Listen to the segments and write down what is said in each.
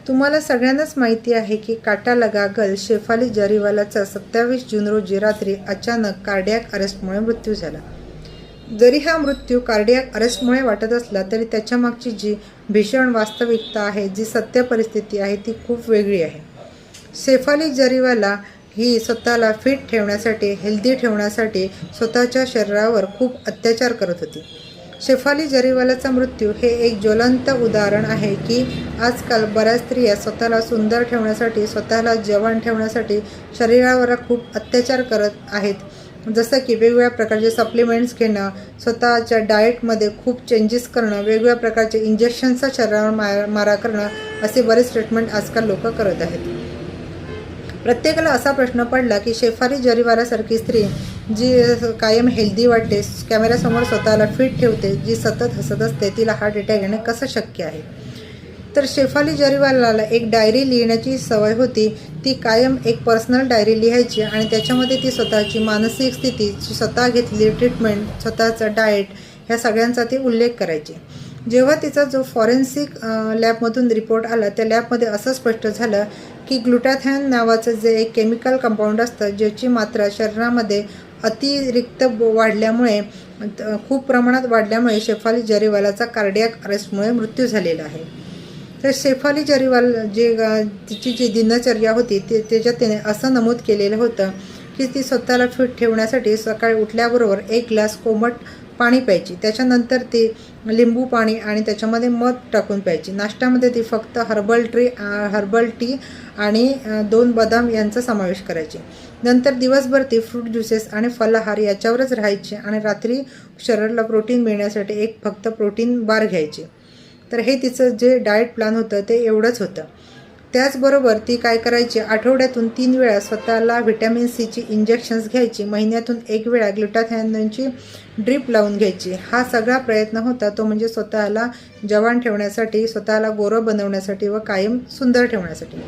तुम्हाला सगळ्यांनाच माहिती आहे की काटा लगा गल शेफाली जरीवालाचा 27 जून रोजी रात्री अचानक कार्डियक अरेस्टमुळे मृत्यू झाला। जरी हा मृत्यू कार्डियक अरेस्टमुळे वाटत असला तरी त्याच्यामागची जी भीषण वास्तविकता आहे, जी सत्य परिस्थिती आहे, ती खूप वेगळी आहे। शेफाली जरीवाला ही स्वतःला फिट ठेवण्यासाठी, हेल्दी ठेवण्यासाठी स्वतःच्या शरीरावर खूप अत्याचार करत होती। शेफाली जरीवालाचा मृत्यू हे एक ज्वलंत उदाहरण आहे की आजकाल बऱ्याच स्त्रिया स्वतःला सुंदर ठेवण्यासाठी, स्वतःला जवान ठेवण्यासाठी शरीरावर खूप अत्याचार करत आहेत। जसं की वेगवेगळ्या प्रकारचे सप्लिमेंट्स घेणं, स्वतःच्या डाएटमध्ये खूप चेंजेस करणं, वेगवेगळ्या प्रकारचे इंजेक्शनचा शरीरावर मारा करणं, असे बरेच ट्रीटमेंट आजकाल लोक करत आहेत। प्रत्येकाला असा प्रश्न पडला की शेफाली जरीवालासारखी स्त्री जी कायम हेल्दी वाटते, कॅमेऱ्यासमोर स्वतःला फिट ठेवते, जी सतत हसत असते, तिला हार्ट अटॅक येणे कसं शक्य आहे? तर शेफाली जरीवालाला एक डायरी लिहिण्याची सवय होती। ती कायम एक पर्सनल डायरी लिहायची आणि त्याच्यामध्ये ती स्वतःची मानसिक स्थिती, स्वतः घेतलेली ट्रीटमेंट, स्वतःचं डाएट ह्या सगळ्यांचा ती उल्लेख करायची। जेव्हा तिचा जो फॉरेन्सिक लॅबमधून रिपोर्ट आला, त्या लॅबमध्ये असं स्पष्ट झालं की ग्लुटाथॅन नावाचं जे एक केमिकल कंपाऊंड असतं, ज्याची मात्रा शरीरामध्ये अतिरिक्त वाढल्यामुळे, खूप प्रमाणात वाढल्यामुळे शेफाली जरीवालाचा कार्डियक अरेस्टमुळे मृत्यू झालेला आहे। तर शेफाली जरीवाल तिची जी दिनचर्या होती त्याच्यात तिने असं नमूद केलेलं होतं की ती स्वतःला फिट ठेवण्यासाठी सकाळी उठल्याबरोबर 1 ग्लास कोमट पाणी प्यायची, त्याच्यानंतर ती लिंबू पाणी आणि त्याच्यामध्ये मध टाकून प्यायची। नाश्त्यामध्ये ती फक्त हर्बल टी आणि 2 बदाम यांचा समावेश करायची। नंतर दिवसभर ती फ्रूट ज्युसेस आणि फलाहार याच्यावरच राहायची आणि रात्री शरीराला प्रोटीन मिळण्यासाठी एक फक्त प्रोटीन बार घ्यायची। तर हे तिचं जे डाएट प्लॅन होतं ते एवढंच होतं। त्याचबरोबर ती काय करायची, आठवड्यातून 3 वेळा स्वतःला व्हिटॅमिन सीची इंजेक्शन्स घ्यायची, महिन्यातून 1 वेळा ग्लुटाथॅनची ड्रीप लावून घ्यायची। हा सगळा प्रयत्न होता तो म्हणजे स्वतःला जवान ठेवण्यासाठी, स्वतःला गोरं बनवण्यासाठी व कायम सुंदर ठेवण्यासाठी।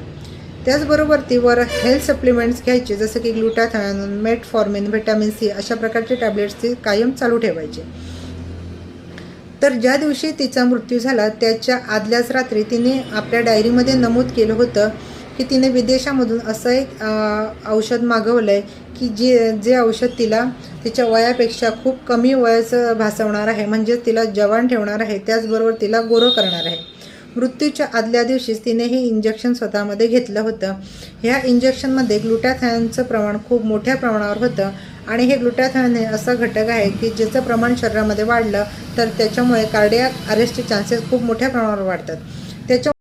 त्याचबरोबर ती हेल्थ सप्लिमेंट्स घ्यायची, जसं की ग्लुटाथॅन, मेटफॉर्मिन, व्हिटॅमिन सी अशा प्रकारचे टॅब्लेट्स ती कायम चालू ठेवायची। तर ज्या दिवशी तिचा मृत्यू झाला त्याच्या आदल्याच रात्री तिने आपल्या डायरीमध्ये नमूद केलं होतं की तिने विदेशामधून असं एक औषध मागवलं आहे की जे औषध तिला तिच्या वयापेक्षा खूप कमी वयाचं भासवणार आहे, म्हणजेच तिला जवान ठेवणार आहे, त्याचबरोबर तिला गोरं करणार आहे। मृत्यूच्या आदल्या दिवशीच तिने हे इंजेक्शन स्वतःमध्ये घेतलं होतं। ह्या इंजेक्शनमध्ये ग्लुटाथॅनचं प्रमाण खूप मोठ्या प्रमाणावर होतं आणि हे ग्लुटाथॅन हे असा घटक आहे की ज्याचं प्रमाण शरीरामध्ये वाढलं तर त्याच्यामुळे कार्डियक अरेस्टचे चान्सेस खूप मोठ्या प्रमाणावर वाढतात।